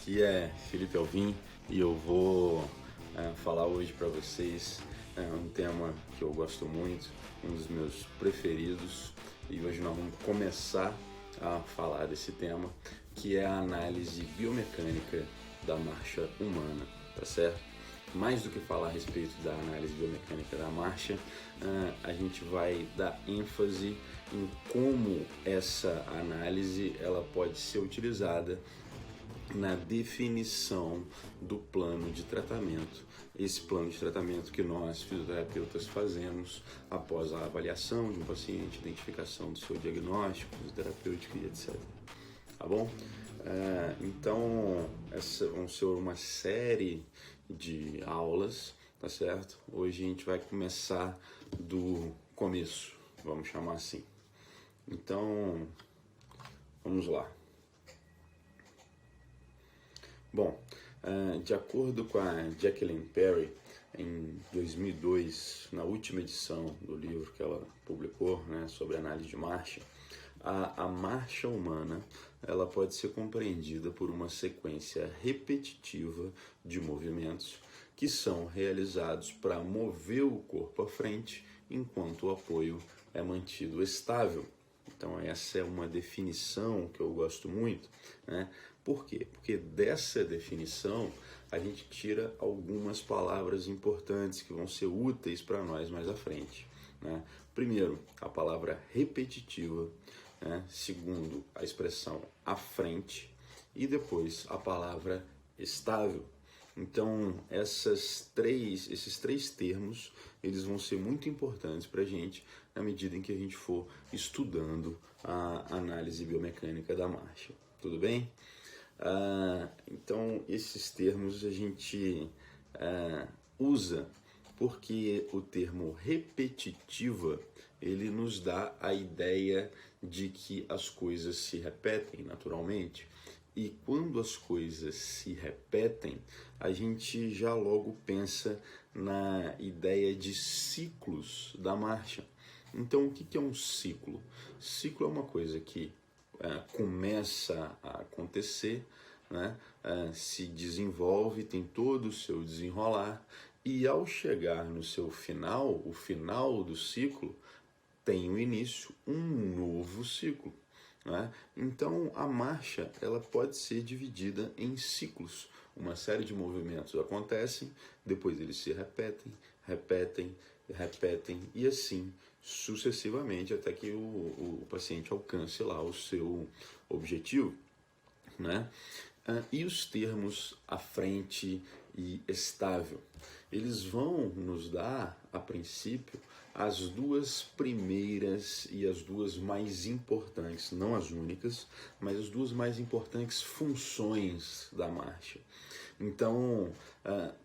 Aqui é Felipe Alvim e eu vou falar hoje para vocês um tema que eu gosto muito, um dos meus preferidos, e hoje nós vamos começar a falar desse tema, que é a análise biomecânica da marcha humana, tá certo? Mais do que falar a respeito da análise biomecânica da marcha, a gente vai dar ênfase em como essa análise ela pode ser utilizada na definição do plano de tratamento. Esse plano de tratamento que nós, fisioterapeutas, fazemos após a avaliação de um paciente, identificação do seu diagnóstico, terapêutico e etc. Tá bom? Então, essa vão ser uma série de aulas, tá certo? Hoje a gente vai começar do começo, vamos chamar assim. Então, vamos lá. Bom, de acordo com a Jacqueline Perry, em 2002, na última edição do livro que ela publicou, né, sobre análise de marcha, a marcha humana ela pode ser compreendida por uma sequência repetitiva de movimentos que são realizados para mover o corpo à frente enquanto o apoio é mantido estável. Então essa é uma definição que eu gosto muito, né? Por quê? Porque dessa definição a gente tira algumas palavras importantes que vão ser úteis para nós mais à frente, né? Primeiro, a palavra repetitiva, né? Segundo, a expressão à frente e depois a palavra estável. Então, esses três termos, eles vão ser muito importantes para a gente na medida em que a gente for estudando a análise biomecânica da marcha. Tudo bem? Então, esses termos a gente usa porque o termo repetitiva, ele nos dá a ideia de que as coisas se repetem naturalmente. E quando as coisas se repetem, a gente já logo pensa na ideia de ciclos da marcha. Então, o que é um ciclo? Ciclo é uma coisa que começa a acontecer, né? Se desenvolve, tem todo o seu desenrolar, e ao chegar no seu final, o final do ciclo, tem o início, um novo ciclo. Né? Então a marcha ela pode ser dividida em ciclos. Uma série de movimentos acontecem, depois eles se repetem e assim sucessivamente até que o paciente alcance lá o seu objetivo, né? E os termos à frente e estável, eles vão nos dar, a princípio, as duas primeiras e as duas mais importantes, não as únicas, mas as duas mais importantes funções da marcha. Então,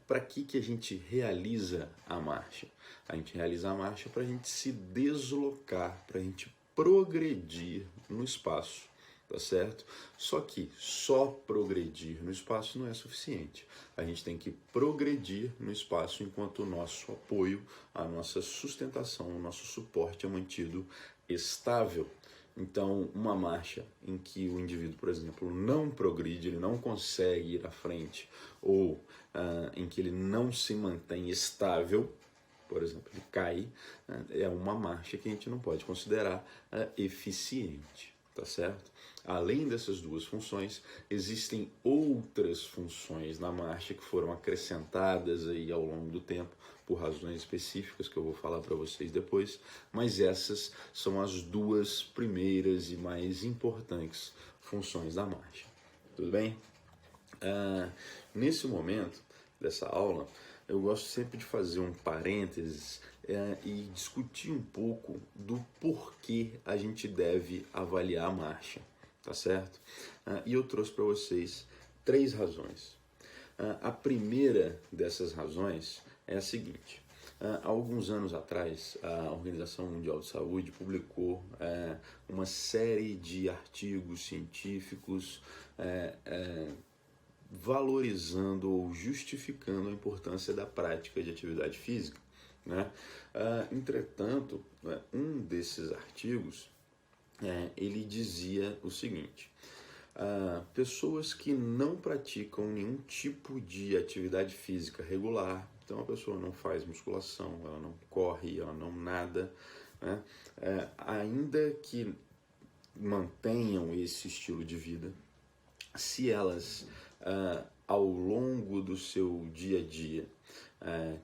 para que a gente realiza a marcha? A gente realiza a marcha para a gente se deslocar, para a gente progredir no espaço. Tá certo? Só que só progredir no espaço não é suficiente. A gente tem que progredir no espaço enquanto o nosso apoio, a nossa sustentação, o nosso suporte é mantido estável. Então, uma marcha em que o indivíduo, por exemplo, não progride, ele não consegue ir à frente, ou em que ele não se mantém estável, por exemplo, ele cai, é uma marcha que a gente não pode considerar eficiente. Tá certo? Além dessas duas funções, existem outras funções na marcha que foram acrescentadas aí ao longo do tempo por razões específicas que eu vou falar para vocês depois, mas essas são as duas primeiras e mais importantes funções da marcha. Tudo bem? Nesse momento dessa aula, eu gosto sempre de fazer um parênteses e discutir um pouco do porquê a gente deve avaliar a marcha, tá certo? E eu trouxe para vocês 3 razões. A primeira dessas razões é a seguinte. Há alguns anos atrás, a Organização Mundial de Saúde publicou uma série de artigos científicos valorizando ou justificando a importância da prática de atividade física, né? Entretanto, um desses artigos ele dizia o seguinte: pessoas que não praticam nenhum tipo de atividade física regular. Então a pessoa não faz musculação, ela não corre, ela não nada, né? Ainda que mantenham esse estilo de vida, se elas ao longo do seu dia a dia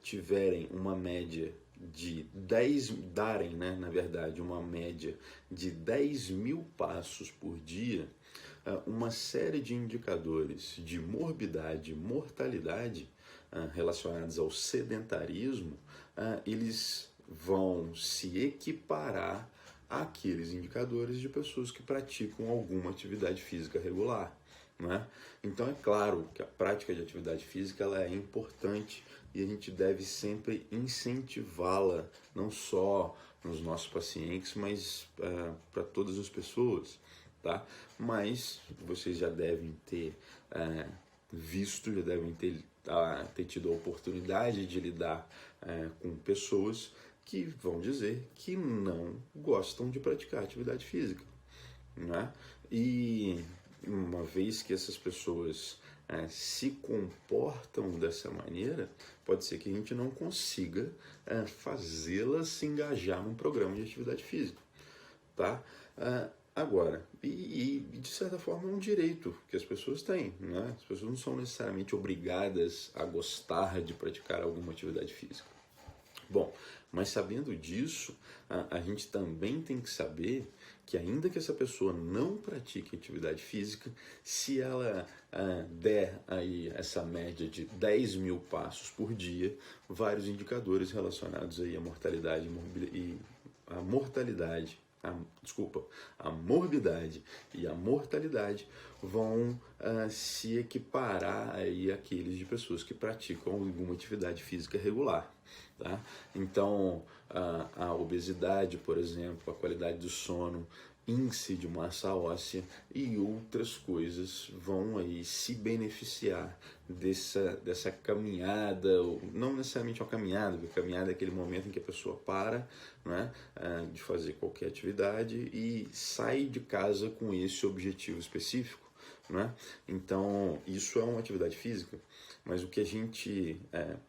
tiverem uma média de 10, darem, né, na verdade, uma média de 10.000 passos por dia, uma série de indicadores de morbidade e mortalidade relacionados ao sedentarismo, eles vão se equiparar àqueles indicadores de pessoas que praticam alguma atividade física regular. Né? Então é claro que a prática de atividade física ela é importante e a gente deve sempre incentivá-la, não só nos nossos pacientes, mas para todas as pessoas. Tá? Mas vocês já devem ter visto, já devem ter tido a oportunidade de lidar com pessoas que vão dizer que não gostam de praticar atividade física. Né? E uma vez que essas pessoas se comportam dessa maneira, pode ser que a gente não consiga fazê-las se engajar num programa de atividade física. Tá? Agora, e de certa forma é um direito que as pessoas têm, né? As pessoas não são necessariamente obrigadas a gostar de praticar alguma atividade física. Bom, mas sabendo disso, a gente também tem que saber que ainda que essa pessoa não pratique atividade física, se ela der aí essa média de 10.000 passos por dia, vários indicadores relacionados aí à mortalidade e a morbidade e a mortalidade vão se equiparar aí àqueles de pessoas que praticam alguma atividade física regular. Tá? Então, a obesidade, por exemplo, a qualidade do sono, índice de massa óssea e outras coisas vão aí se beneficiar dessa caminhada, não necessariamente uma caminhada, porque a caminhada é aquele momento em que a pessoa para, né, de fazer qualquer atividade e sai de casa com esse objetivo específico. Né? Então, isso é uma atividade física, mas o que a gente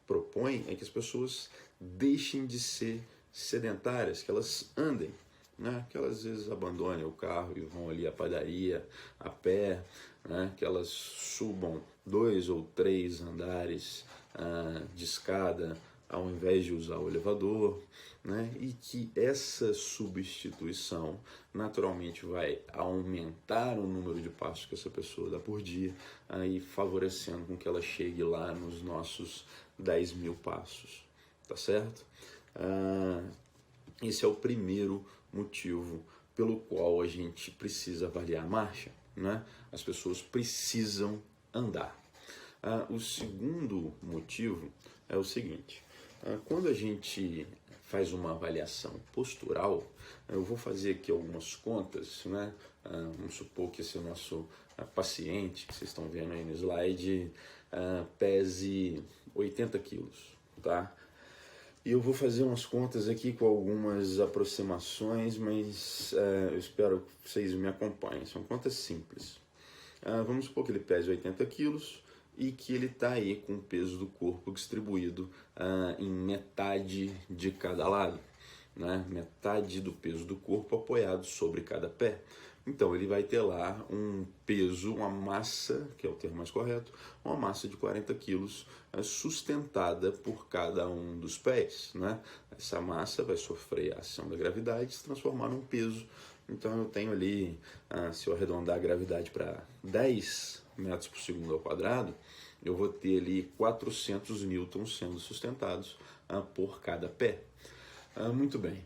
propõe é que as pessoas deixem de ser sedentárias, que elas andem, né? Que elas às vezes abandonem o carro e vão ali à padaria a pé, né? Que elas subam 2 ou 3 andares de escada ao invés de usar o elevador, né? E que essa substituição naturalmente vai aumentar o número de passos que essa pessoa dá por dia, aí favorecendo com que ela chegue lá nos nossos 10.000 passos, tá certo? Esse é o primeiro motivo pelo qual a gente precisa avaliar a marcha, né? As pessoas precisam andar. O segundo motivo é o seguinte: quando a gente faz uma avaliação postural, eu vou fazer aqui algumas contas, né? Vamos supor que esse nosso paciente, que vocês estão vendo aí no slide, pese 80 quilos, tá? E eu vou fazer umas contas aqui com algumas aproximações, mas eu espero que vocês me acompanhem. São contas simples. Vamos supor que ele pese 80 quilos e que ele está aí com o peso do corpo distribuído em metade de cada lado, né? Metade do peso do corpo apoiado sobre cada pé. Então ele vai ter lá um peso, uma massa, que é o termo mais correto, uma massa de 40 quilos sustentada por cada um dos pés, né? Essa massa vai sofrer a ação da gravidade e se transformar num peso. Então eu tenho ali, se eu arredondar a gravidade para 10 metros por segundo ao quadrado, eu vou ter ali 400 newtons sendo sustentados por cada pé. Muito bem.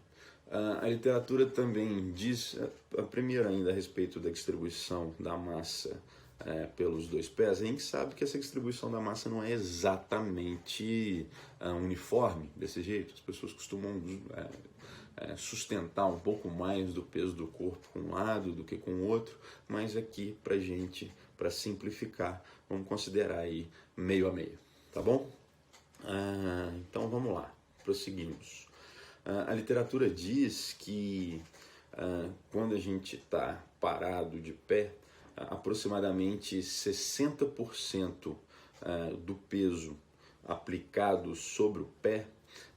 A literatura também diz, primeiro ainda a respeito da distribuição da massa pelos dois pés. A gente sabe que essa distribuição da massa não é exatamente uniforme desse jeito. As pessoas costumam sustentar um pouco mais do peso do corpo com um lado do que com o outro, mas aqui pra gente, para simplificar, vamos considerar aí meio a meio, tá bom? Então vamos lá, prosseguimos. A literatura diz que quando a gente está parado de pé, aproximadamente 60% do peso aplicado sobre o pé,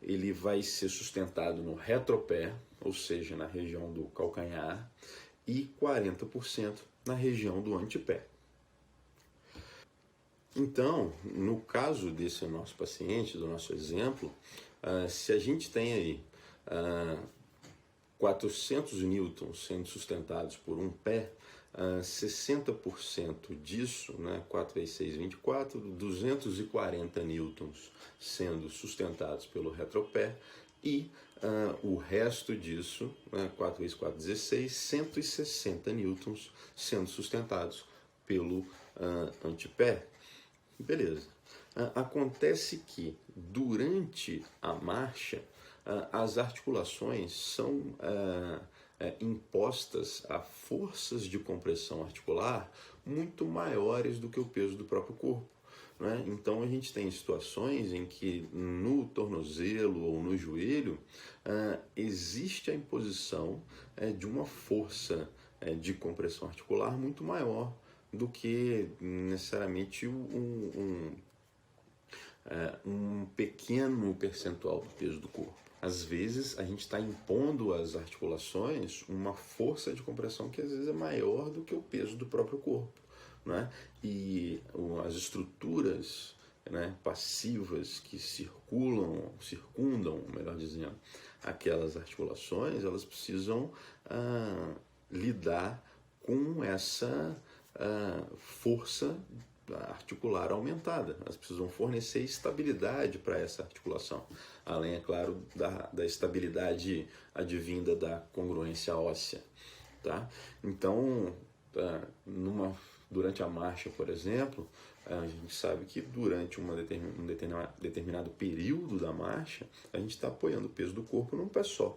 ele vai ser sustentado no retropé, ou seja, na região do calcanhar, e 40% na região do antepé. Então, no caso desse nosso paciente, do nosso exemplo, se a gente tem aí 400 newtons sendo sustentados por um pé, 60% disso, né, 4 vezes 6, 24, 240 newtons sendo sustentados pelo retropé, e o resto disso, né, 4 vezes 4, 16, 160 newtons sendo sustentados pelo antepé. Beleza. Acontece que durante a marcha as articulações são impostas a forças de compressão articular muito maiores do que o peso do próprio corpo, né? Então a gente tem situações em que no tornozelo ou no joelho existe a imposição de uma força de compressão articular muito maior do que necessariamente um pequeno percentual do peso do corpo. Às vezes a gente está impondo às articulações uma força de compressão que às vezes é maior do que o peso do próprio corpo, né? E as estruturas, né, passivas que circundam, melhor dizendo, aquelas articulações, elas precisam lidar com essa força articular aumentada. Elas precisam fornecer estabilidade para essa articulação, além, é claro, da estabilidade advinda da congruência óssea, tá? Então, durante a marcha, por exemplo, a gente sabe que durante um determinado período da marcha, a gente está apoiando o peso do corpo num pé só,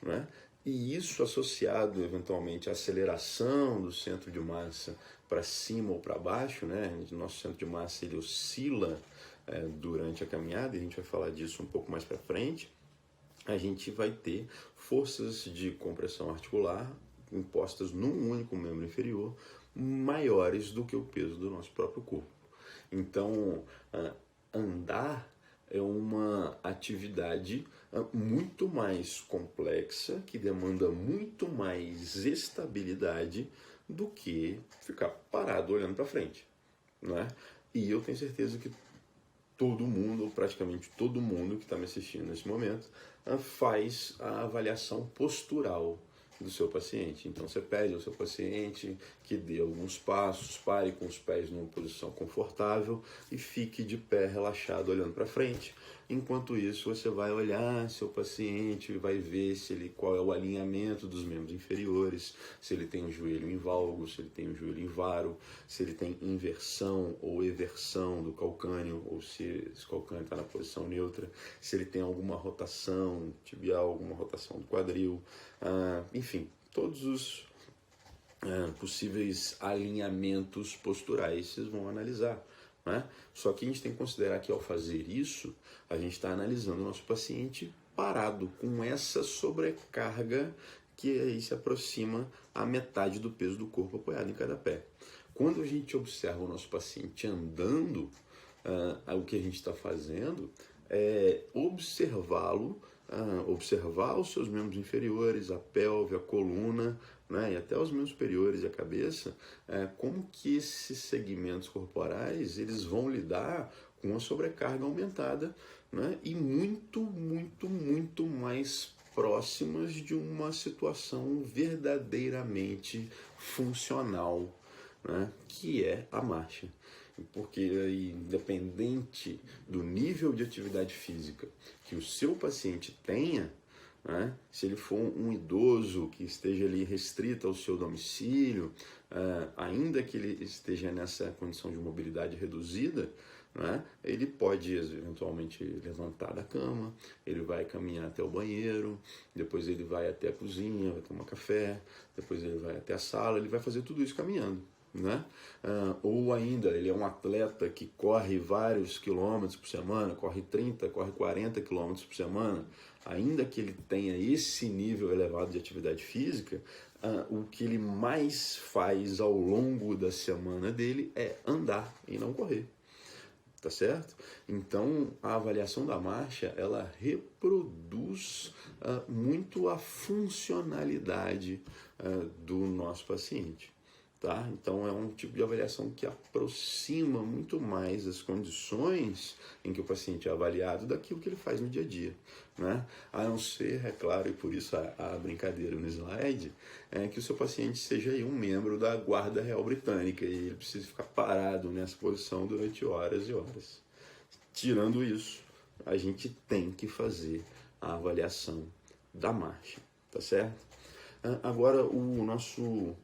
né? E isso associado eventualmente à aceleração do centro de massa para cima ou para baixo, né? O nosso centro de massa ele oscila durante a caminhada, e a gente vai falar disso um pouco mais para frente. A gente vai ter forças de compressão articular impostas num único membro inferior maiores do que o peso do nosso próprio corpo. Então, andar é uma atividade muito mais complexa, que demanda muito mais estabilidade do que ficar parado olhando para frente, né? E eu tenho certeza que todo mundo, ou praticamente todo mundo que está me assistindo nesse momento, faz a avaliação postural do seu paciente. Então você pede ao seu paciente que dê alguns passos, pare com os pés numa posição confortável e fique de pé relaxado olhando para frente. Enquanto isso, você vai olhar seu paciente, vai ver qual é o alinhamento dos membros inferiores, se ele tem o joelho em valgo, se ele tem o joelho em varo, se ele tem inversão ou eversão do calcâneo, ou se esse calcâneo está na posição neutra, se ele tem alguma rotação tibial, alguma rotação do quadril, enfim, todos os possíveis alinhamentos posturais vocês vão analisar, né? Só que a gente tem que considerar que ao fazer isso, a gente está analisando o nosso paciente parado, com essa sobrecarga que aí se aproxima a metade do peso do corpo apoiado em cada pé. Quando a gente observa o nosso paciente andando, o que a gente está fazendo é observá-lo, observar os seus membros inferiores, a pelve, a coluna, né, e até os membros superiores e a cabeça, como que esses segmentos corporais eles vão lidar com a sobrecarga aumentada, né, e muito, muito, muito mais próximas de uma situação verdadeiramente funcional, né, que é a marcha. Porque independente do nível de atividade física que o seu paciente tenha, né, se ele for um idoso que esteja ali restrito ao seu domicílio, ainda que ele esteja nessa condição de mobilidade reduzida, né, ele pode eventualmente levantar da cama, ele vai caminhar até o banheiro, depois ele vai até a cozinha, vai tomar café, depois ele vai até a sala, ele vai fazer tudo isso caminhando, né? Ou ainda, ele é um atleta que corre vários quilômetros por semana, corre 30, corre 40 quilômetros por semana, ainda que ele tenha esse nível elevado de atividade física, o que ele mais faz ao longo da semana dele é andar e não correr. Tá certo? Então, a avaliação da marcha, ela reproduz muito a funcionalidade do nosso paciente. Tá? Então, é um tipo de avaliação que aproxima muito mais as condições em que o paciente é avaliado daquilo que ele faz no dia a dia. Né? A não ser, é claro, e por isso a brincadeira no slide, é que o seu paciente seja aí um membro da Guarda Real Britânica e ele precisa ficar parado nessa posição durante horas e horas. Tirando isso, a gente tem que fazer a avaliação da marcha, tá certo? Agora, o nosso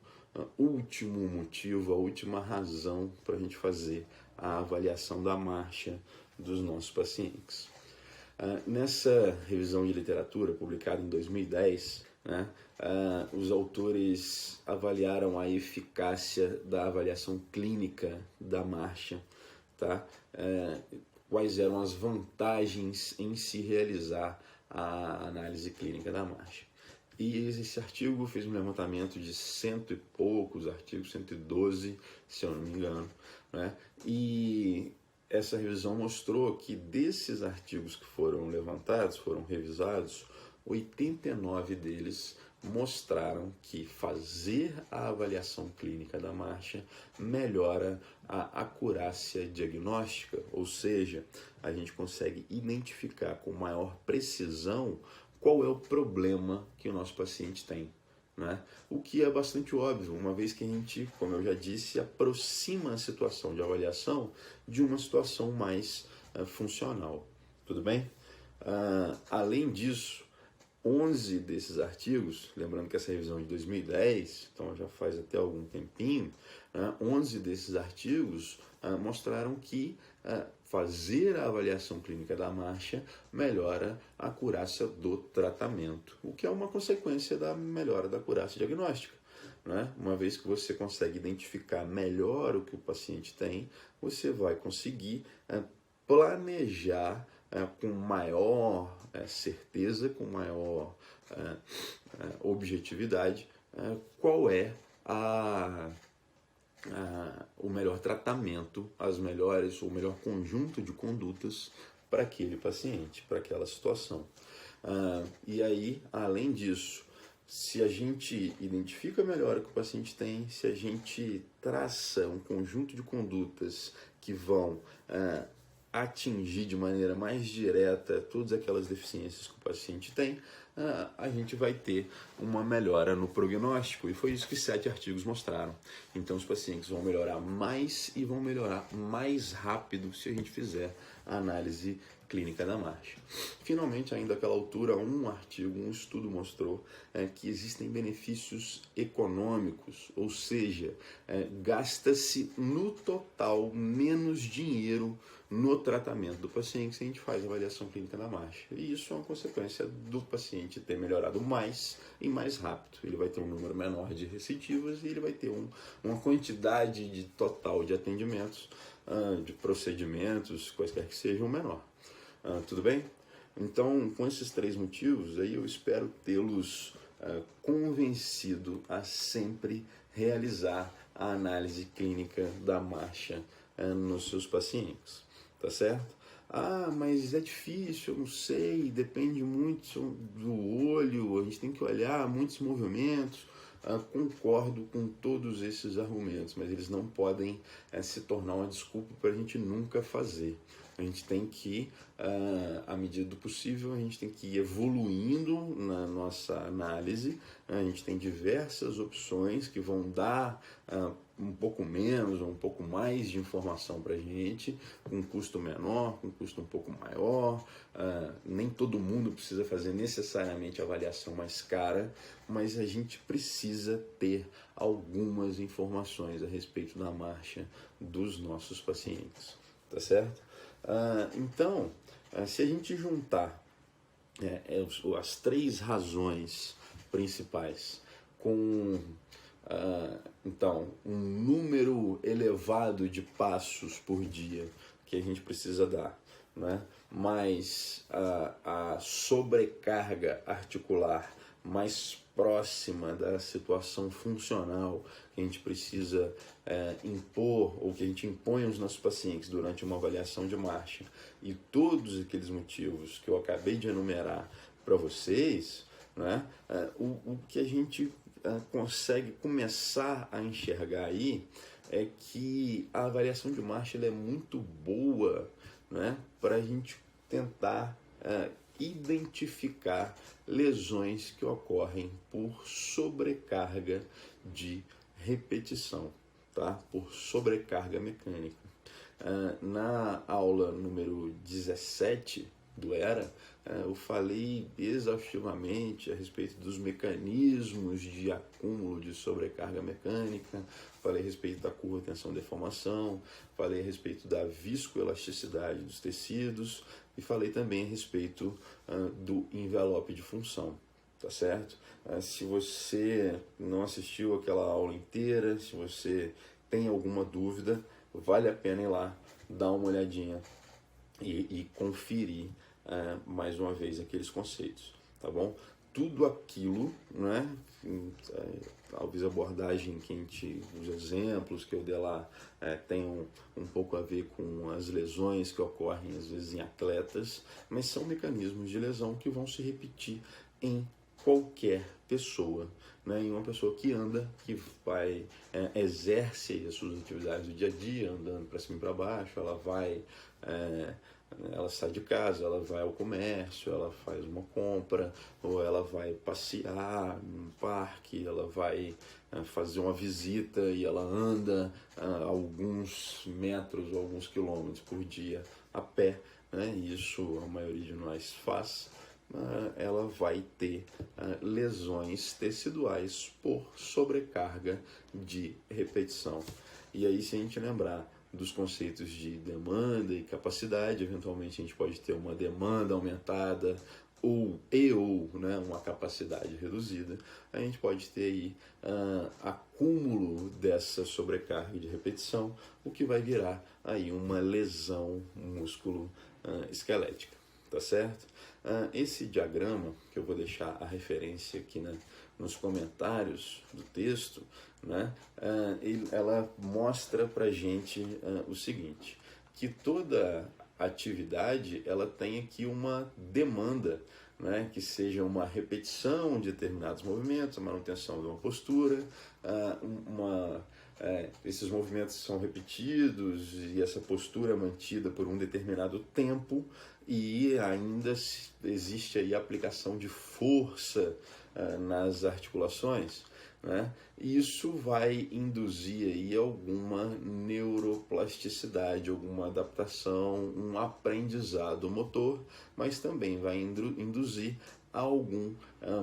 último motivo, a última razão para a gente fazer a avaliação da marcha dos nossos pacientes. Nessa revisão de literatura, publicada em 2010, né, os autores avaliaram a eficácia da avaliação clínica da marcha, tá? Quais eram as vantagens em se realizar a análise clínica da marcha. E esse artigo fez um levantamento de 100 e poucos artigos, 112, se eu não me engano, né? E essa revisão mostrou que desses artigos que foram levantados, foram revisados, 89 deles mostraram que fazer a avaliação clínica da marcha melhora a acurácia diagnóstica, ou seja, a gente consegue identificar com maior precisão qual é o problema que o nosso paciente tem. Né? O que é bastante óbvio, uma vez que a gente, como eu já disse, aproxima a situação de avaliação de uma situação mais funcional. Tudo bem? Além disso, 11 desses artigos, lembrando que essa revisão é de 2010, então já faz até algum tempinho, 11 desses artigos mostraram que fazer a avaliação clínica da marcha melhora a acurácia do tratamento, o que é uma consequência da melhora da acurácia diagnóstica. Né? Uma vez que você consegue identificar melhor o que o paciente tem, você vai conseguir planejar com maior certeza, com maior objetividade, qual é o melhor tratamento, o melhor conjunto de condutas para aquele paciente, para aquela situação. E aí, além disso, se a gente identifica melhor o que o paciente tem, se a gente traça um conjunto de condutas que vão atingir de maneira mais direta todas aquelas deficiências que o paciente tem, a gente vai ter uma melhora no prognóstico, e foi isso que 7 artigos mostraram. Então os pacientes vão melhorar mais e vão melhorar mais rápido se a gente fizer a análise clínica da marcha. Finalmente, ainda àquela altura, um estudo mostrou que existem benefícios econômicos, ou seja, gasta-se no total menos dinheiro no tratamento do paciente se a gente faz a avaliação clínica da marcha. E isso é uma consequência do paciente ter melhorado mais e mais rápido. Ele vai ter um número menor de recidivas e ele vai ter uma quantidade de total de atendimentos, de procedimentos, quaisquer que sejam, menor. Tudo bem? Então, com esses 3 motivos, aí eu espero tê-los convencido a sempre realizar a análise clínica da marcha nos seus pacientes. Tá certo? Mas é difícil, eu não sei, depende muito do olho, a gente tem que olhar muitos movimentos. Concordo com todos esses argumentos, mas eles não podem se tornar uma desculpa para a gente nunca fazer. A gente tem que, à medida do possível, a gente tem que ir evoluindo na nossa análise. A gente tem diversas opções que vão dar um pouco menos ou um pouco mais de informação para a gente, com um custo menor, com um custo um pouco maior. Nem todo mundo precisa fazer necessariamente a avaliação mais cara, mas a gente precisa ter algumas informações a respeito da marcha dos nossos pacientes, tá certo? Então, se a gente juntar as 3 razões principais com então um número elevado de passos por dia que a gente precisa dar, né? Mais a sobrecarga articular mais próxima da situação funcional que a gente precisa impor, ou que a gente impõe aos nossos pacientes durante uma avaliação de marcha, e todos aqueles motivos que eu acabei de enumerar para vocês, né, o que a gente consegue começar a enxergar aí é que a avaliação de marcha ela é muito boa, né, para a gente tentar identificar lesões que ocorrem por sobrecarga de repetição, tá? Por sobrecarga mecânica. Na aula número 17 do ERA, eu falei exaustivamente a respeito dos mecanismos de acúmulo de sobrecarga mecânica, falei a respeito da curva tensão-deformação, falei a respeito da viscoelasticidade dos tecidos e falei também a respeito do envelope de função, tá certo? Se você não assistiu aquela aula inteira, se você tem alguma dúvida, vale a pena ir lá, dar uma olhadinha e conferir mais uma vez aqueles conceitos, tá bom? Tudo aquilo, né, talvez a abordagem que a gente, os exemplos que eu dei lá tenham um pouco a ver com as lesões que ocorrem às vezes em atletas, mas são mecanismos de lesão que vão se repetir em qualquer pessoa, né? Em uma pessoa que anda, que vai, exerce as suas atividades do dia a dia, andando para cima e para baixo, ela vai, ela sai de casa, ela vai ao comércio, ela faz uma compra, ou ela vai passear num parque, ela vai fazer uma visita e ela anda alguns metros ou alguns quilômetros por dia a pé, né? Isso a maioria de nós faz. Ela vai ter lesões teciduais por sobrecarga de repetição. E aí, se a gente lembrar dos conceitos de demanda e capacidade, eventualmente a gente pode ter uma demanda aumentada ou né, uma capacidade reduzida, a gente pode ter aí acúmulo dessa sobrecarga de repetição, o que vai virar aí uma lesão músculo-esquelética, tá certo? Esse diagrama, que eu vou deixar a referência aqui nos comentários do texto, né, ela mostra para a gente o seguinte, que toda atividade ela tem aqui uma demanda, né, que seja uma repetição de determinados movimentos, a manutenção de uma postura, esses movimentos são repetidos e essa postura é mantida por um determinado tempo, e ainda existe aí a aplicação de força nas articulações, né? Isso vai induzir aí alguma neuroplasticidade, alguma adaptação, um aprendizado motor, mas também vai induzir algum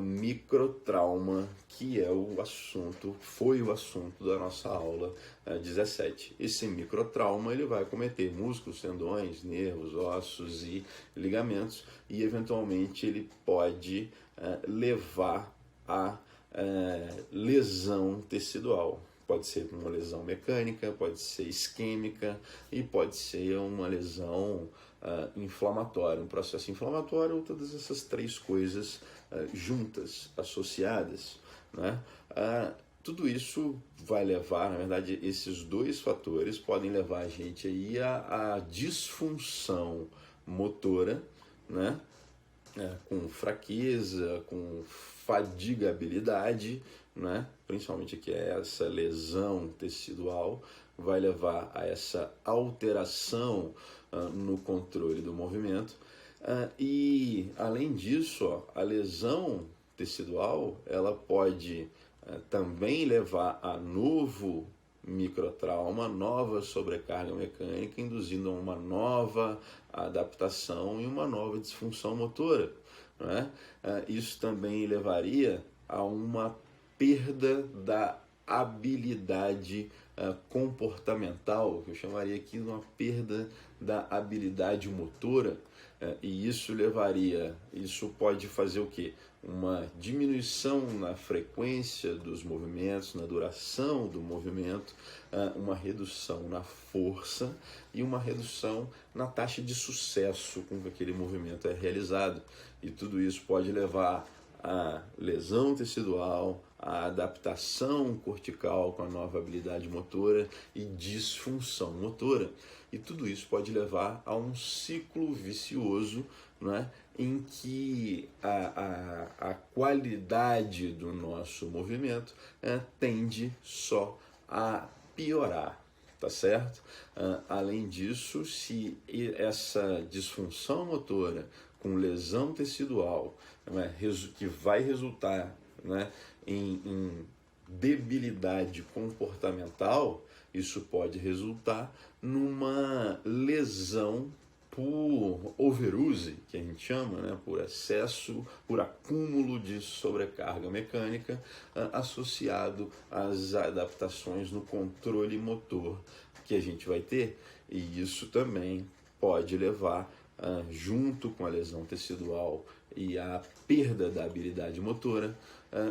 microtrauma, que foi o assunto da nossa aula 17. Esse microtrauma ele vai acometer músculos, tendões, nervos, ossos e ligamentos, e eventualmente ele pode levar a lesão tecidual. Pode ser uma lesão mecânica, pode ser isquêmica e pode ser uma lesão inflamatória, um processo inflamatório, ou todas essas três coisas juntas, associadas, né? Tudo isso vai levar, na verdade, esses dois fatores podem levar a gente aí a disfunção motora, né? Com fraqueza, com fadigabilidade, né? Principalmente aqui essa lesão tecidual vai levar a essa alteração no controle do movimento. E além disso, a lesão tecidual ela pode também levar a novo microtrauma, nova sobrecarga mecânica, induzindo uma nova adaptação e uma nova disfunção motora, né? Isso também levaria a uma perda da habilidade comportamental, que eu chamaria aqui de uma perda da habilidade motora, e isso pode fazer o quê? Uma diminuição na frequência dos movimentos, na duração do movimento, uma redução na força e uma redução na taxa de sucesso com que aquele movimento é realizado. E tudo isso pode levar a lesão tecidual, a adaptação cortical com a nova habilidade motora e disfunção motora. E tudo isso pode levar a um ciclo vicioso, né, em que a qualidade do nosso movimento tende só a piorar, tá certo? Além disso, se essa disfunção motora com lesão tecidual, né, que vai resultar, né, em debilidade comportamental, isso pode resultar numa lesão por overuse, que a gente chama, né, por excesso, por acúmulo de sobrecarga mecânica associado às adaptações no controle motor que a gente vai ter, e isso também pode levar, junto com a lesão tecidual e a perda da habilidade motora,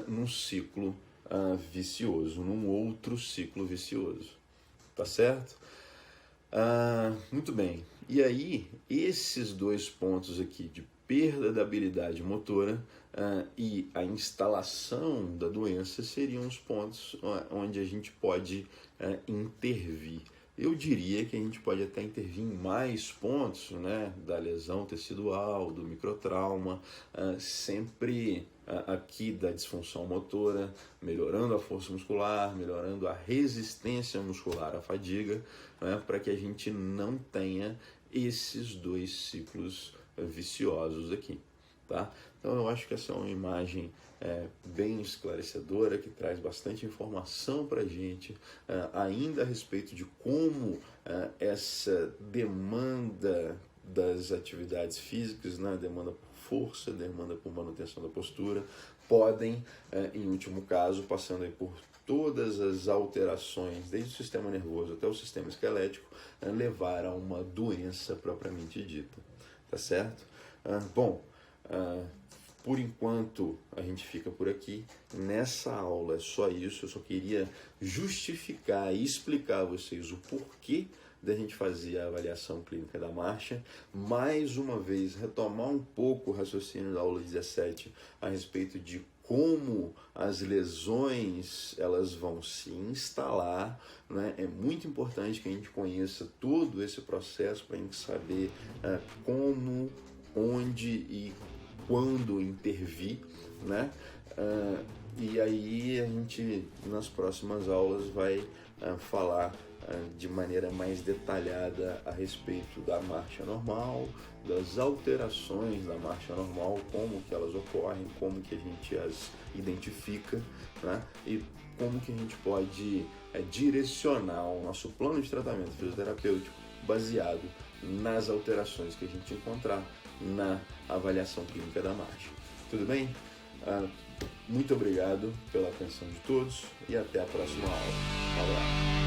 num ciclo vicioso, num outro ciclo vicioso, tá certo? Muito bem, e aí esses dois pontos aqui de perda da habilidade motora e a instalação da doença seriam os pontos onde a gente pode intervir. Eu diria que a gente pode até intervir em mais pontos, né, da lesão tecidual, do microtrauma, sempre aqui da disfunção motora, melhorando a força muscular, melhorando a resistência muscular à fadiga, né, para que a gente não tenha esses dois ciclos viciosos aqui, tá? Então eu acho que essa é uma imagem bem esclarecedora, que traz bastante informação para a gente, ainda a respeito de como essa demanda das atividades físicas, né, demanda por força, demanda por manutenção da postura, podem, em último caso, passando aí por todas as alterações, desde o sistema nervoso até o sistema esquelético, levar a uma doença propriamente dita, tá certo? Bom, por enquanto a gente fica por aqui. Nessa aula é só isso, eu só queria justificar e explicar a vocês o porquê da gente fazer a avaliação clínica da marcha. Mais uma vez, retomar um pouco o raciocínio da aula 17 a respeito de como as lesões elas vão se instalar, né? É muito importante que a gente conheça todo esse processo para a gente saber como, onde e quando intervir, né? E aí a gente nas próximas aulas vai falar de maneira mais detalhada a respeito da marcha normal, das alterações da marcha normal, como que elas ocorrem, como que a gente as identifica, né? E como que a gente pode direcionar o nosso plano de tratamento fisioterapêutico baseado nas alterações que a gente encontrar na avaliação clínica da marcha. Tudo bem? Muito obrigado pela atenção de todos e até a próxima aula. Um abraço.